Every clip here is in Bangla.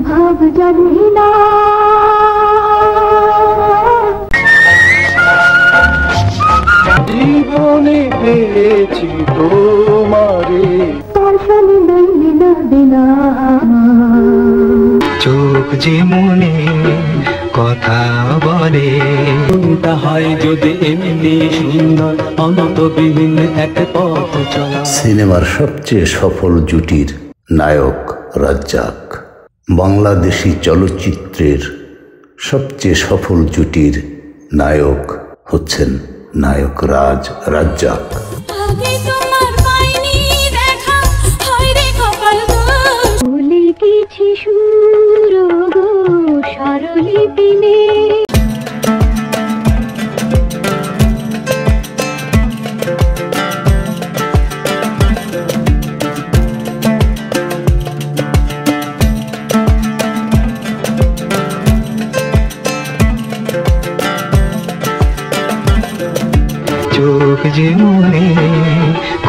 ভাব জানি না জীবনে পেয়েছি তোমারে দর্শনে দিনা দিনা চোখ যে মনে কথা বলে তাহাই যদি এমনি সুন্দর অন্তবিহীন এক পথ চলা। সিনেমার সবচেয়ে সফল জুটির নায়ক রাজ্জাক। বাংলাদেশি চলচ্চিত্রের সবচেয়ে সফল জুটির নায়ক হচ্ছেন নায়ক রাজ্জাক। চোখ যে মনে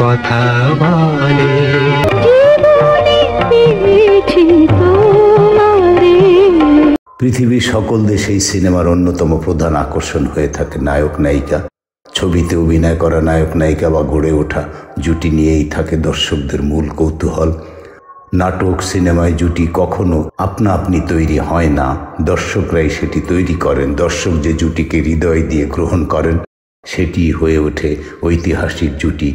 কথা বলে পৃথিবীর সকল দেশেই সিনেমার অন্যতম প্রধান আকর্ষণ হয়ে থাকে নায়ক নায়িকা। ছবিতে অভিনয় করা নায়ক নায়িকা বা গড়ে ওঠা জুটি নিয়েই থাকে দর্শকদের মূল কৌতূহল। নাটক সিনেমায় জুটি কখনো আপনা আপনি তৈরি হয় না, দর্শকরাই সেটি তৈরি করেন। দর্শক যে জুটিকে হৃদয় দিয়ে গ্রহণ করেন সেটি হয়ে ওঠে ঐতিহাসিক জুটি।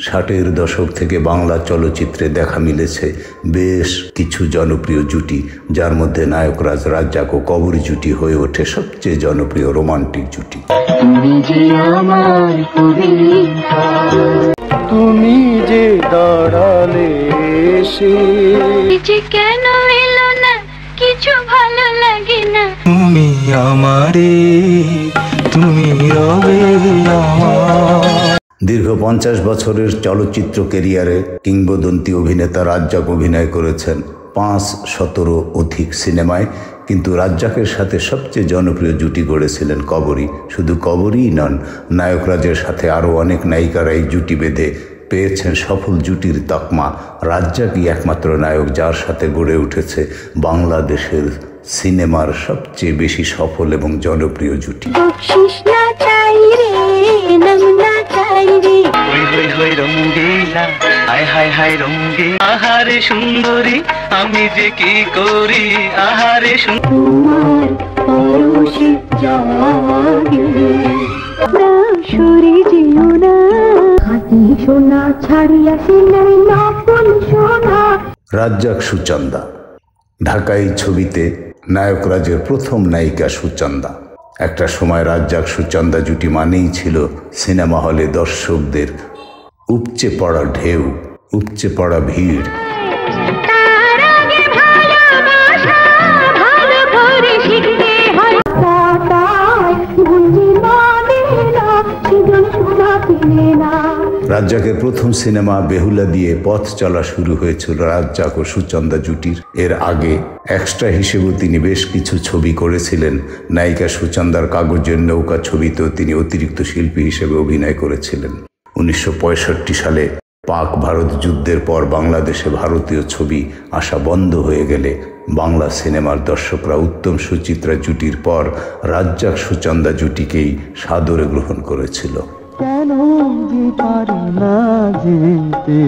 ষাটের দশক থেকে বাংলা চলচ্চিত্রে দেখা মিলেছে বেশ কিছু জনপ্রিয় জুটি, যার মধ্যে নায়ক রাজ্জাক ও কবরী জুটি হয়ে ওঠে সবচেয়ে জনপ্রিয় রোমান্টিক জুটি। তুমি যে দাঁড়ালে এসে কেন এলো না কিছু ভালো লাগে না তুমি আমারে তুমি রবে আমার। দীর্ঘ 50 বছরের চলচ্চিত্র ক্যারিয়ারে কিংবদন্তি অভিনেতা রাজ্জাক অভিনয় করেছেন 500-ও অধিক সিনেমায়, কিন্তু রাজ্জাকের সাথে সবচেয়ে জনপ্রিয় জুটি গড়েছিলেন কবরী। শুধু কবরীই নন, নায়ক রাজের সাথে আরও অনেক নায়িকারা এই জুটি বেঁধে পেয়েছেন সফল জুটির তকমা। রাজ্জাকই একমাত্র নায়ক যার সাথে গড়ে উঠেছে বাংলাদেশের সিনেমার সবচেয়ে বেশি সফল এবং জনপ্রিয় জুটি। আহারে সুন্দরী আমি যে কি করি আহারে তোমার পরশে সরে যেও না খাঁটি সোনা ছাড়িয়া সিলাই নকল সোনা। রাজ্জাক সুচন্দা। ঢাকাই ছবিতে নায়ক রাজের প্রথম নায়িকা সুচন্দা। একটা সময় রাজ্জাক সুচন্দা জুটি মানেই ছিল সিনেমা হলে দর্শকদের উপচে পড়া ঢেউ, উপচে পড়া ভিড়। রাজ্জাকের প্রথম সিনেমা বেহুলা দিয়ে পথ চলা শুরু হয়েছিল রাজ্জাক ও সুচন্দা জুটির। এর আগে এক্সট্রা হিসেবেও তিনি বেশ কিছু ছবি করেছিলেন। নায়িকা সুচন্দার কাগজের নৌকা ছবিতেও তিনি অতিরিক্ত শিল্পী হিসেবে অভিনয় করেছিলেন। 1965 সালে পাক ভারত যুদ্ধের পর বাংলাদেশে ভারতীয় ছবি আসা বন্ধ হয়ে গেলে বাংলা সিনেমার দর্শকরা উত্তম সুচিত্রা জুটির পর রাজ্জাক সুচন্দা জুটিকেই সাদরে গ্রহণ করেছিল। কেন যে পারি না যেতে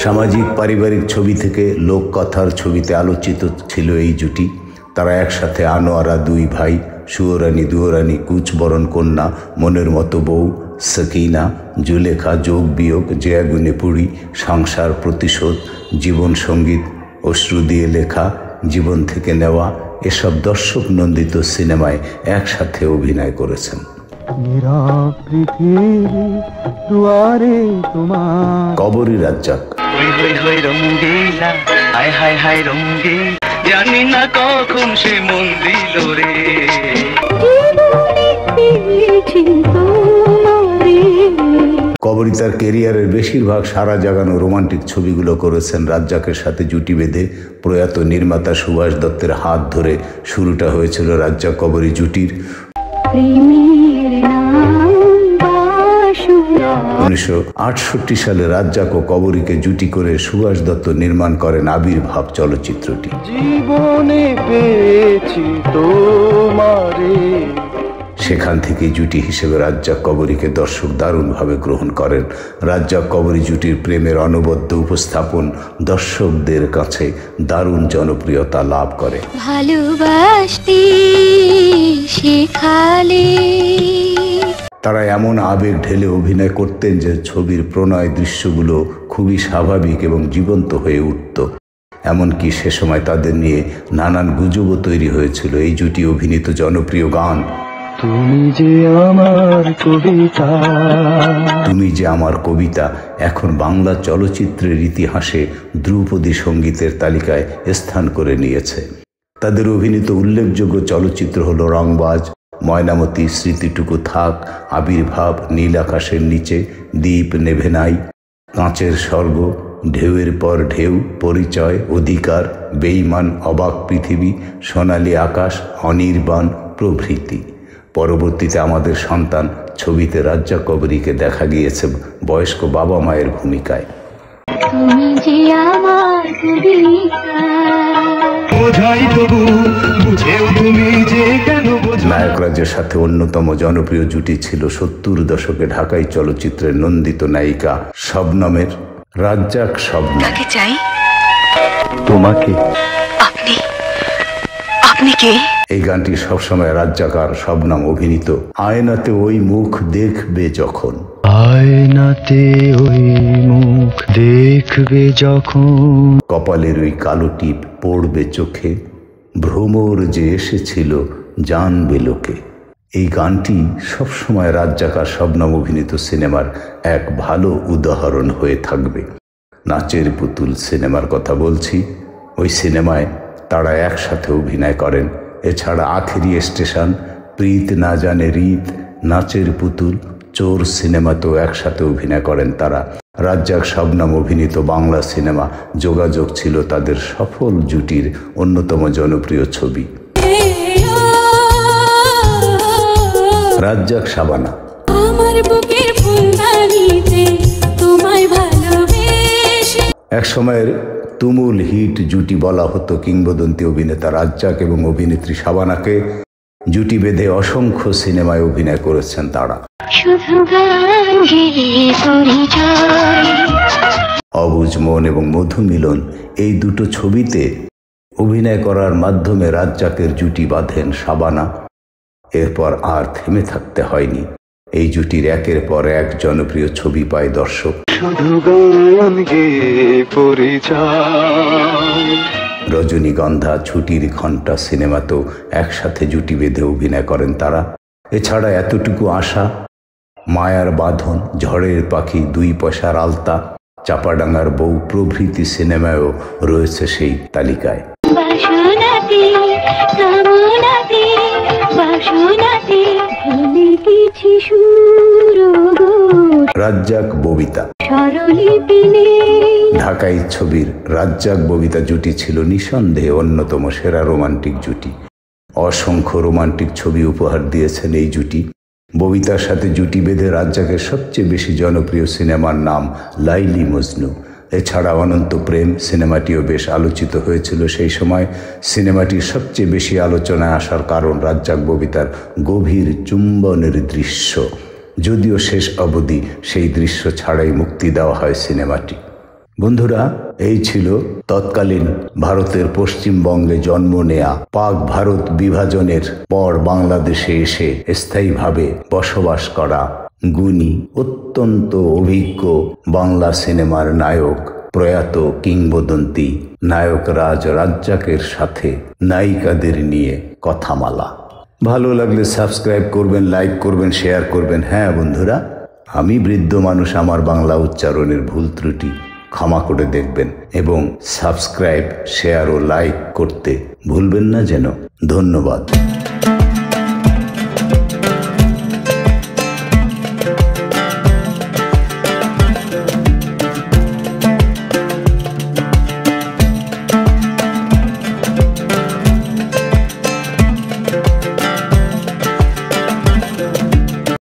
সামাজিক পারিবারিক ছবি থেকে লোককথার ছবিতে আলোচিত ছিল এই জুটি। তারা একসাথে আনোয়ারা দুই ভাই, সুয়োরানী দুয়োরানী, কুচবরণ কন্যা, মনের মতো বউ, সকিনা, জুলেখা, যোগ বিয়োগ, যে আগুনে পুড়ি, সংসার, প্রতিশোধ, জীবন সঙ্গীত, অশ্রু দিয়ে লেখা, জীবন থেকে নেওয়া এসব দর্শক নন্দিত সিনেমায় একসাথে অভিনয় করেছেন। কবরী রাজ্জাক। জানি না কখন সে মন দিল রে কবরী তার কেরিয়ারের বেশিরভাগ সারা জাগানো রোমান্টিক ছবিগুলো করেছেন রাজ্জাকের সাথে জুটি বেঁধে। প্রয়াত নির্মাতা সুভাষ দত্তের হাত ধরে শুরুটা হয়েছিল রাজ্জাক কবরী জুটির। 1968 সালে রাজ্জাক ও কবরীকে জুটি করে সুভাষ দত্ত নির্মাণ করেন আবির্ভাব চলচ্চিত্রটি। জীবনে পেয়েছি তোমারে। সেখান থেকে জুটি হিসেবে রাজ্জাক কবরীকে দর্শক দারুণভাবে গ্রহণ করেন। রাজ্জাক কবরী জুটির প্রেমের অনবদ্য উপস্থাপন দর্শকদের কাছে দারুণ জনপ্রিয়তা লাভ করে। ভালোবাসতে শেখালে তারা এমন আবেগ ঢেলে অভিনয় করতেন যে ছবির প্রণয় দৃশ্যগুলো খুবই স্বাভাবিক এবং জীবন্ত হয়ে উঠত। এমনকি সে সময় তাদের নিয়ে নানান গুজবও তৈরি হয়েছিল। এই জুটি অভিনীত জনপ্রিয় গান তুমি যে আমার কবিতা, তুমি যে আমার কবিতা এখন বাংলা চলচ্চিত্রের ইতিহাসে ধ্রুপদী সঙ্গীতের তালিকায় স্থান করে নিয়েছে। তাদের অভিনীত উল্লেখযোগ্য চলচ্চিত্র হলো রংবাজ, ময়নামতি, স্মৃতিটুকু থাক, আবির্ভাব, নীল আকাশের নিচে, দ্বীপ নেভে নাই, কাঁচের স্বর্গ, ঢেউয়ের পর ঢেউ, পরিচয়, অধিকার, বেঈমান, অবাক পৃথিবী, সোনালী আকাশ, অনির্বাণ প্রভৃতি। পরবর্তীতে আমাদের সন্তান ছবিতে রাজ্জাক কবরীকে দেখা গিয়েছে বয়স্ক বাবা মায়ের ভূমিকায়। তুমি যে আমার কবিতা, নায়করাজের সাথে অন্যতম জনপ্রিয় জুটি ছিল 70 দশকে ঢাকাই চলচ্চিত্রের নন্দিত নায়িকা শবনমের। রাজ্জাক শবনম। তাকে চাই তোমাকে। আপনি আপনি কে? এই গানটি সবসময় রাজ্জাক আর শবনম অভিনীত। আয়নাতে ওই মুখ দেখবে যখন, আয়নাতে ওই মুখ দেখবে যখন, কপালের ওই কালো টিপ পড়বে চোখে, ভ্রমর যে এসেছিল জানবে লোকে। এই গানটি সবসময় রাজ্জাক আর শবনম অভিনীত সিনেমার এক ভালো উদাহরণ হয়ে থাকবে। নাচের পুতুল সিনেমার কথা বলছি। ওই সিনেমায় তারা একসাথে অভিনয় করেন। এছাড়া আখেরি স্টেশন, প্রীত না জানে রীত, নাচের পুতুল, চোর সিনেমাতেও একসাথে অভিনয় করেন তারা। রাজ্জাক শবনম অভিনীত বাংলা সিনেমা যোগাযোগ ছিল তাদের সফল জুটির অন্যতম জনপ্রিয় ছবি। রাজ্জাক শাবানা। এক সময়ের তুমুল হিট জুটি বলা হতো কিংবদন্তি অভিনেতা রাজ্জাক এবং অভিনেত্রী শাবানাকে। জুটি বেঁধে অসংখ্য সিনেমায় অভিনয় করেছেন তারা। অবুঝ মন এবং মধুমিলন এই দুটো ছবিতে অভিনয় করার মাধ্যমে রাজ্জাকের জুটি বাঁধেন শাবানা। এরপর আর থেমে থাকতে হয়নি। এই জুটির একের পর এক জনপ্রিয় ছবি পায় দর্শক। রজনীগন্ধা, ছুটির ঘণ্টা সিনেমাতেও একসাথে জুটি বেঁধে অভিনয় করেন তারা। এছাড়া এতটুকু আশা, মায়ার বাঁধন, ঝড়ের পাখি, 2 পয়সার আলতা, চাপাডাঙ্গার বউ প্রভৃতি সিনেমায়ও রয়েছে সেই তালিকায়। রাজ্জাক ববিতা। ঢাকাই ছবির রাজ্জাক ববিতা জুটি ছিল নিঃসন্দেহে অন্যতম সেরা রোমান্টিক জুটি। অসংখ্য রোমান্টিক ছবি উপহার দিয়েছেন এই জুটি। ববিতার সাথে জুটি বেঁধে রাজ্জাকের সবচেয়ে বেশি জনপ্রিয় সিনেমার নাম লাইলি মজনু। এছাড়া অনন্ত প্রেম সিনেমাটিও বেশ আলোচিত হয়েছিল সেই সময়। সিনেমাটির সবচেয়ে বেশি আলোচনায় আসার কারণ রাজ্জাক ববিতার গভীর চুম্বনের দৃশ্য। যদিও শেষ অবধি সেই দৃশ্য ছাড়াই মুক্তি দেওয়া হয় সিনেমাটি। বন্ধুরা, এই ছিল তৎকালীন ভারতের পশ্চিমবঙ্গে জন্ম নেয়া, পাক ভারত বিভাজনের পর বাংলাদেশে এসে স্থায়ীভাবে বসবাস করা, গুণী, অত্যন্ত অভিজ্ঞ বাংলা সিনেমার নায়ক, প্রয়াত কিংবদন্তি নায়ক রাজ্জাকের সাথে নায়িকাদের নিয়ে কথামালা। ভালো লাগলে সাবস্ক্রাইব করবেন, লাইক করবেন, শেয়ার করবেন। হ্যাঁ বন্ধুরা, আমি বৃদ্ধ মানুষ, আমার বাংলা উচ্চারণের ভুল ত্রুটি ক্ষমা করে দেখবেন এবং সাবস্ক্রাইব, শেয়ার ও লাইক করতে ভুলবেন না যেন। ধন্যবাদ।